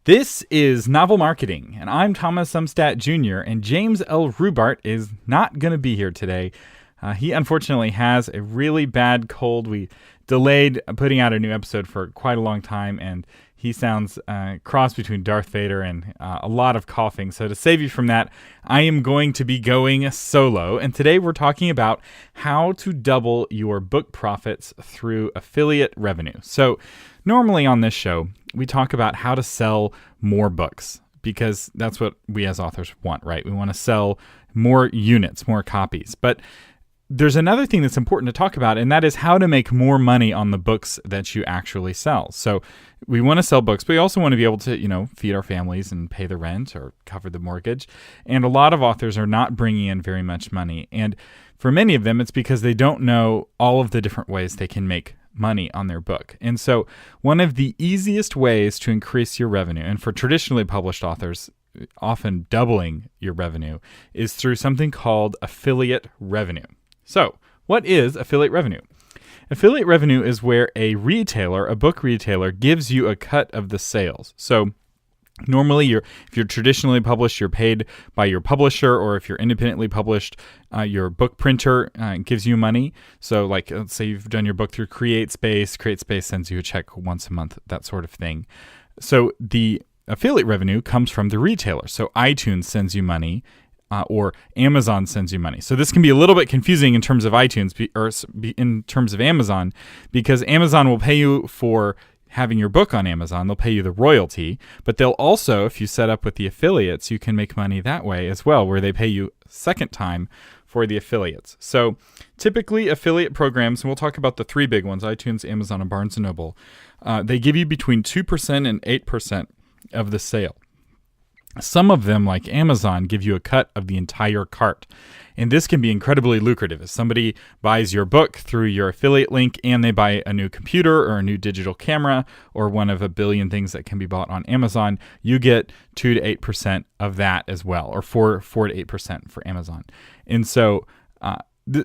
This is Novel Marketing, and I'm Thomas Umstattd Jr., and James L. Rubart is not going to be here today. He unfortunately has a really bad cold. We delayed putting out a new episode for quite a long time, and he sounds cross between Darth Vader and a lot of coughing. So to save you from that, I am going to be going solo, and today we're talking about how to double your book profits through affiliate revenue. So normally on this show, we talk about how to sell more books because that's what we as authors want, right? We want to sell more units, more copies. But there's another thing that's important to talk about, and that is how to make more money on the books that you actually sell. So we want to sell books, but we also want to be able to, feed our families and pay the rent or cover the mortgage. And a lot of authors are not bringing in very much money. And for many of them, it's because they don't know all of the different ways they can make money on their book. And so one of the easiest ways to increase your revenue, and for traditionally published authors, often doubling your revenue, is through something called affiliate revenue. So what is affiliate revenue? Affiliate revenue is where a book retailer, gives you a cut of the sales. So normally, if you're traditionally published, you're paid by your publisher, or if you're independently published, your book printer gives you money. So let's say you've done your book through CreateSpace. CreateSpace sends you a check once a month, that sort of thing. So the affiliate revenue comes from the retailer. So iTunes sends you money, or Amazon sends you money. So this can be a little bit confusing in terms of iTunes, in terms of Amazon, because Amazon will pay you for having your book on Amazon. They'll pay you the royalty, but they'll also, if you set up with the affiliates, you can make money that way as well, where they pay you second time for the affiliates. So typically affiliate programs, and we'll talk about the three big ones, iTunes, Amazon, and Barnes & Noble, they give you between 2% and 8% of the sale. Some of them, like Amazon, give you a cut of the entire cart. And this can be incredibly lucrative. If somebody buys your book through your affiliate link and they buy a new computer or a new digital camera or one of a billion things that can be bought on Amazon, you get 2 to 8% of that as well, or 4 to 8% for Amazon. And so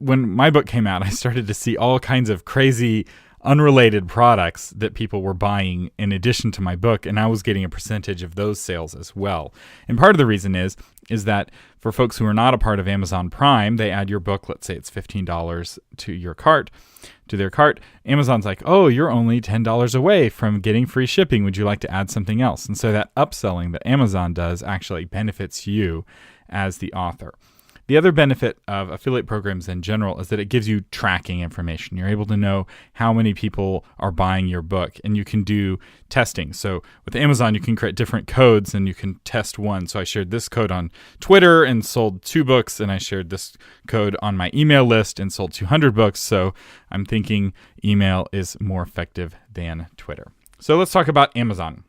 when my book came out, I started to see all kinds of crazy unrelated products that people were buying in addition to my book, and I was getting a percentage of those sales as well. And part of the reason is that for folks who are not a part of Amazon Prime, they add your book, let's say it's $15 to their cart. Amazon's like, oh, you're only $10 away from getting free shipping. Would you like to add something else? And so that upselling that Amazon does actually benefits you as the author. The other benefit of affiliate programs in general is that it gives you tracking information. You're able to know how many people are buying your book, and you can do testing. So with Amazon, you can create different codes and you can test one. So I shared this code on Twitter and sold 2 books, and I shared this code on my email list and sold 200 books. So I'm thinking email is more effective than Twitter. So let's talk about Amazon.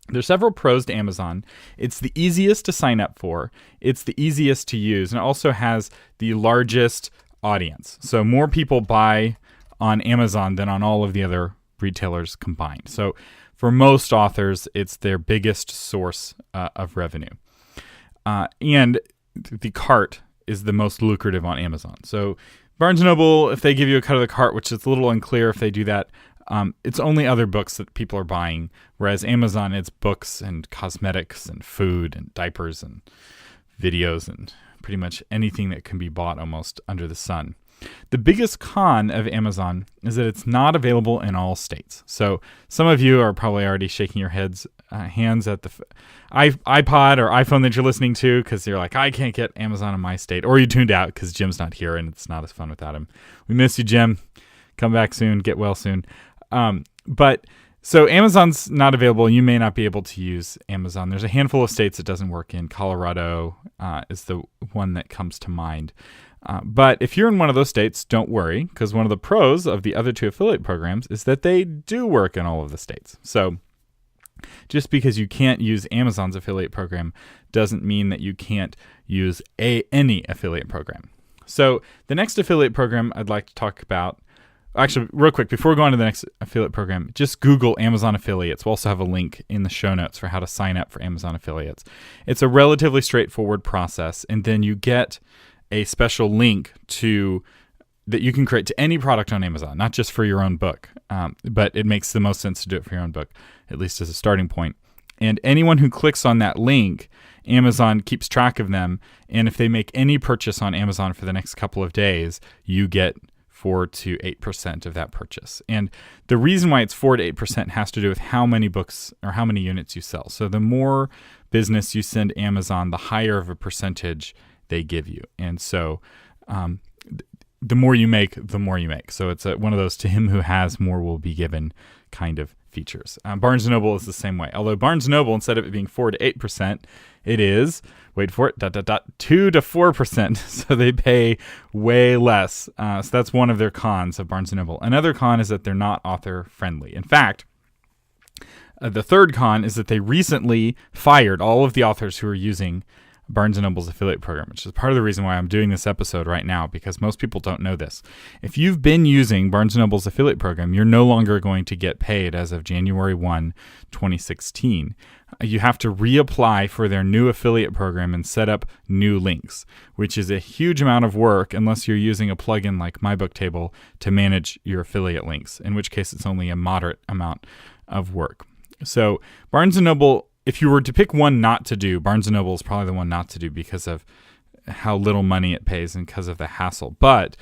There's several pros to Amazon. It's the easiest to sign up for. It's the easiest to use, and it also has the largest audience. So more people buy on Amazon than on all of the other retailers combined. So for most authors, it's their biggest source of revenue. And the cart is the most lucrative on Amazon. So Barnes & Noble, if they give you a cut of the cart, which is a little unclear if they do that, it's only other books that people are buying, whereas Amazon, it's books and cosmetics and food and diapers and videos and pretty much anything that can be bought almost under the sun. The biggest con of Amazon is that it's not available in all states. So some of you are probably already shaking your hands at the iPod or iPhone that you're listening to because you're like, I can't get Amazon in my state. Or you tuned out because Jim's not here and it's not as fun without him. We miss you, Jim. Come back soon. Get well soon. So Amazon's not available. You may not be able to use Amazon. There's a handful of states it doesn't work in. Colorado is the one that comes to mind. But if you're in one of those states, don't worry, because one of the pros of the other 2 affiliate programs is that they do work in all of the states. So just because you can't use Amazon's affiliate program doesn't mean that you can't use any affiliate program. So the next affiliate program I'd like to talk about, actually, real quick, before we go on to the next affiliate program, just Google Amazon affiliates. We'll also have a link in the show notes for how to sign up for Amazon affiliates. It's a relatively straightforward process, and then you get a special link that you can create to any product on Amazon, not just for your own book, but it makes the most sense to do it for your own book, at least as a starting point. And anyone who clicks on that link, Amazon keeps track of them. And if they make any purchase on Amazon for the next couple of days, you get 4 to 8% of that purchase. And the reason why it's 4 to 8% has to do with how many books or how many units you sell. So the more business you send Amazon, the higher of a percentage they give you. And so the more you make, the more you make. So it's one of those to him who has more will be given kind of features. Barnes & Noble is the same way. Although Barnes & Noble, instead of it being 4 to 8%, it is, wait for it, 2 to 4%. So they pay way less. So that's one of their cons of Barnes & Noble. Another con is that they're not author friendly. In fact, the third con is that they recently fired all of the authors who are using Barnes & Noble's affiliate program, which is part of the reason why I'm doing this episode right now, because most people don't know this. If you've been using Barnes & Noble's affiliate program, you're no longer going to get paid as of January 1, 2016. You have to reapply for their new affiliate program and set up new links, which is a huge amount of work unless you're using a plugin like MyBookTable to manage your affiliate links, in which case it's only a moderate amount of work. So Barnes & Noble, if you were to pick one not to do, Barnes & Noble is probably the one not to do because of how little money it pays and because of the hassle. But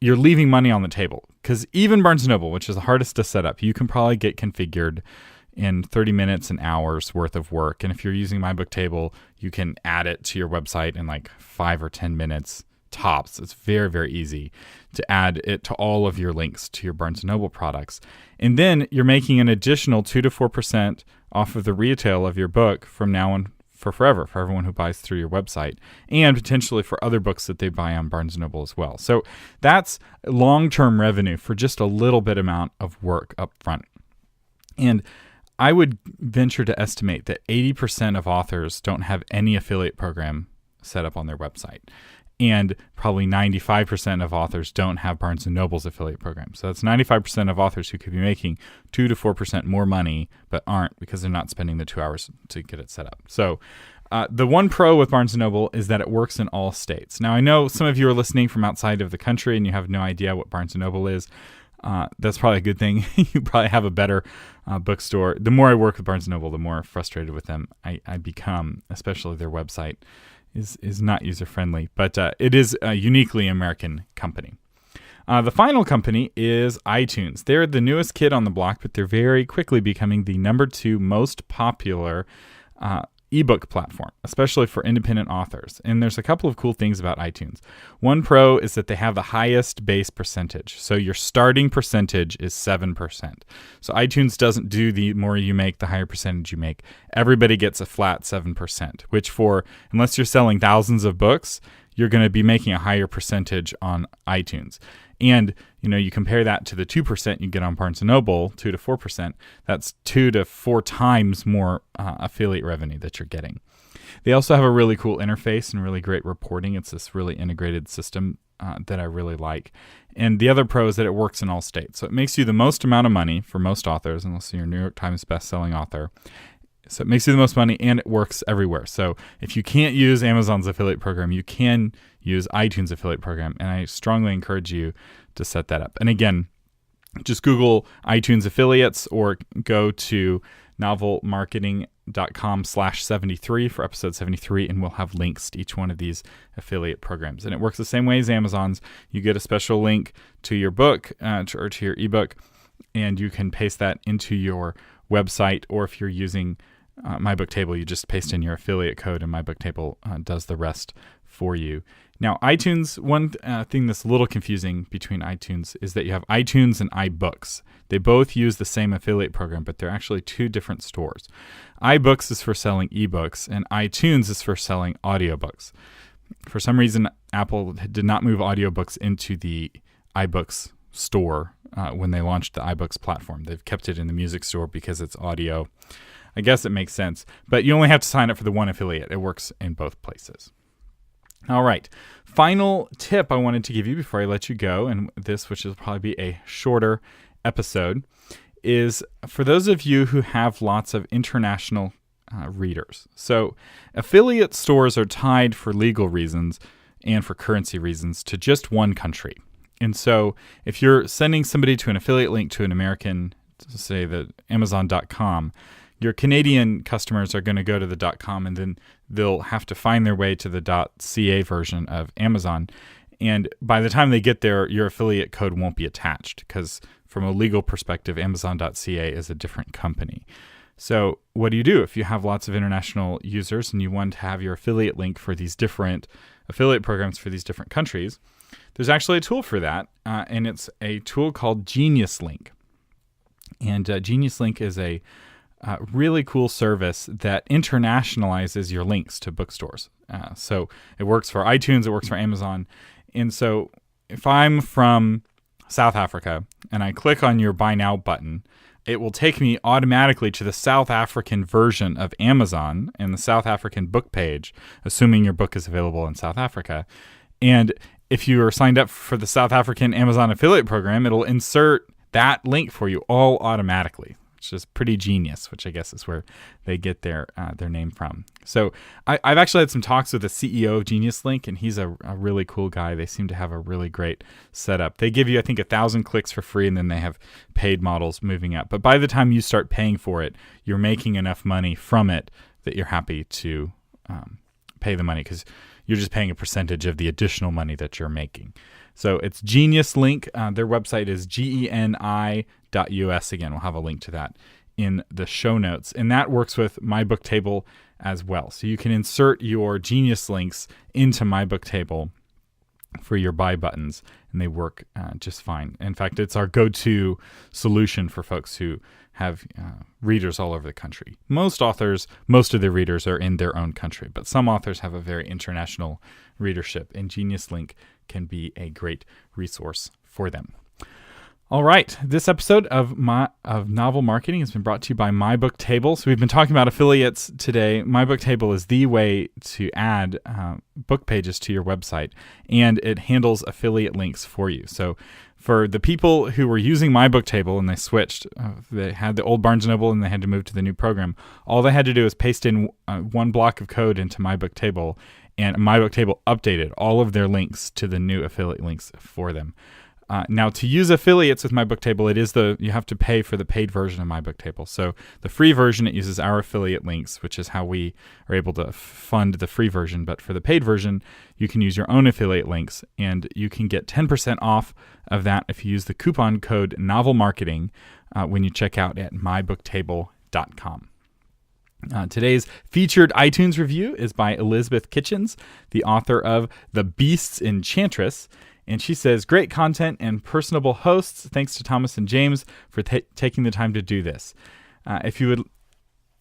you're leaving money on the table, because even Barnes & Noble, which is the hardest to set up, you can probably get configured in 30 minutes, an hour's worth of work. And if you're using MyBookTable, you can add it to your website in like 5 or 10 minutes tops. It's very, very easy to add it to all of your links to your Barnes & Noble products. And then you're making an additional 2 to 4% off of the retail of your book from now on for forever, for everyone who buys through your website, and potentially for other books that they buy on Barnes & Noble as well. So that's long-term revenue for just a little bit amount of work up front. And I would venture to estimate that 80% of authors don't have any affiliate program set up on their website. And probably 95% of authors don't have Barnes & Noble's affiliate program. So that's 95% of authors who could be making 2 to 4% more money, but aren't, because they're not spending the 2 hours to get it set up. So the one pro with Barnes & Noble is that it works in all states. Now, I know some of you are listening from outside of the country and you have no idea what Barnes & Noble is. That's probably a good thing. You probably have a better bookstore. The more I work with Barnes & Noble, the more frustrated with them I become, especially their website is not user-friendly, but it is a uniquely American company. The final company is iTunes. They're the newest kid on the block, but they're very quickly becoming the number 2 most popular ebook platform, especially for independent authors. And there's a couple of cool things about iTunes. One pro is that they have the highest base percentage. So your starting percentage is 7%. So iTunes doesn't do the more you make, the higher percentage you make. Everybody gets a flat 7%, which unless you're selling thousands of books, you're going to be making a higher percentage on iTunes. And, you compare that to the 2% you get on Barnes & Noble, 2 to 4%, that's 2 to 4 times more affiliate revenue that you're getting. They also have a really cool interface and really great reporting. It's this really integrated system that I really like. And the other pro is that it works in all states. So it makes you the most amount of money for most authors, unless you're a New York Times best-selling author. So it makes you the most money, and it works everywhere. So if you can't use Amazon's affiliate program, you can use iTunes affiliate program, and I strongly encourage you to set that up. And again, just Google iTunes affiliates or go to novelmarketing.com/73 for episode 73, and we'll have links to each one of these affiliate programs. And it works the same way as Amazon's. You get a special link to your book or to your ebook, and you can paste that into your website, or if you're using MyBookTable, you just paste in your affiliate code, and MyBookTable does the rest for you. Now, iTunes, one thing that's a little confusing between iTunes is that you have iTunes and iBooks. They both use the same affiliate program, but they're actually 2 different stores. iBooks is for selling ebooks, and iTunes is for selling audiobooks. For some reason, Apple did not move audiobooks into the iBooks store when they launched the iBooks platform. They've kept it in the music store because it's audio. I guess it makes sense, but you only have to sign up for the one affiliate. It works in both places. All right. Final tip I wanted to give you before I let you go, and this, which will probably be a shorter episode, is for those of you who have lots of international readers. So affiliate stores are tied for legal reasons and for currency reasons to just one country. And so if you're sending somebody to an affiliate link to an American, say the Amazon.com, your Canadian customers are going to go to the .com, and then they'll have to find their way to the .ca version of Amazon. And by the time they get there, your affiliate code won't be attached because from a legal perspective, Amazon.ca is a different company. So what do you do if you have lots of international users and you want to have your affiliate link for these different affiliate programs for these different countries? There's actually a tool for that, and it's a tool called Genius Link. And Genius Link is a really cool service that internationalizes your links to bookstores. So it works for iTunes, it works for Amazon. And so if I'm from South Africa and I click on your Buy Now button, it will take me automatically to the South African version of Amazon and the South African book page, assuming your book is available in South Africa. And if you are signed up for the South African Amazon affiliate program, it'll insert that link for you all automatically, which is pretty genius, which I guess is where they get their name from. So I've actually had some talks with the CEO of Genius Link, and he's a really cool guy. They seem to have a really great setup. They give you, I think, 1,000 clicks for free, and then they have paid models moving up. But by the time you start paying for it, you're making enough money from it that you're happy to pay the money because you're just paying a percentage of the additional money that you're making. So it's Genius Link. Their website is geni.us. Again, we'll have a link to that in the show notes. And that works with MyBookTable as well. So you can insert your Genius links into MyBookTable for your buy buttons, and they work just fine. In fact, it's our go-to solution for folks who have readers all over the country. Most authors, most of their readers are in their own country, but some authors have a very international readership, and Genius Link can be a great resource for them. All right, this episode of Novel Marketing has been brought to you by MyBookTable. So we've been talking about affiliates today. MyBookTable is the way to add book pages to your website, and it handles affiliate links for you. So for the people who were using MyBookTable and they switched, they had the old Barnes & Noble and they had to move to the new program, all they had to do is paste in one block of code into MyBookTable, and MyBookTable updated all of their links to the new affiliate links for them. Now, to use affiliates with MyBookTable, you have to pay for the paid version of MyBookTable. So the free version, it uses our affiliate links, which is how we are able to fund the free version. But for the paid version, you can use your own affiliate links, and you can get 10% off of that if you use the coupon code NOVELMARKETING when you check out at MyBookTable.com. Today's featured iTunes review is by Elizabeth Kitchens, the author of The Beast's Enchantress. And she says, great content and personable hosts. Thanks to Thomas and James for taking the time to do this.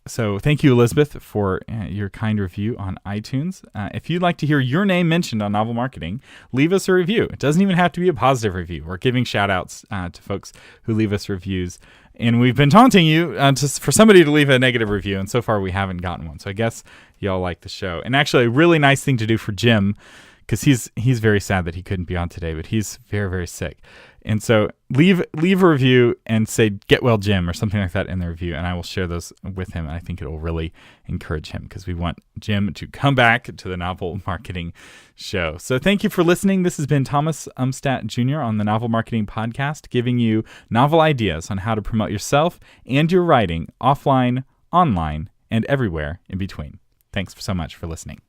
So thank you, Elizabeth, for your kind review on iTunes. If you'd like to hear your name mentioned on Novel Marketing, leave us a review. It doesn't even have to be a positive review. We're giving shout outs to folks who leave us reviews. And we've been taunting you for somebody to leave a negative review, and so far we haven't gotten one. So I guess y'all like the show. And actually, a really nice thing to do for Jim, because he's very sad that he couldn't be on today, but he's very, very sick. And so leave a review and say, get well, Jim, or something like that in the review, and I will share those with him, and I think it will really encourage him because we want Jim to come back to the Novel Marketing Show. So thank you for listening. This has been Thomas Umstattd Jr. on the Novel Marketing Podcast, giving you novel ideas on how to promote yourself and your writing offline, online, and everywhere in between. Thanks so much for listening.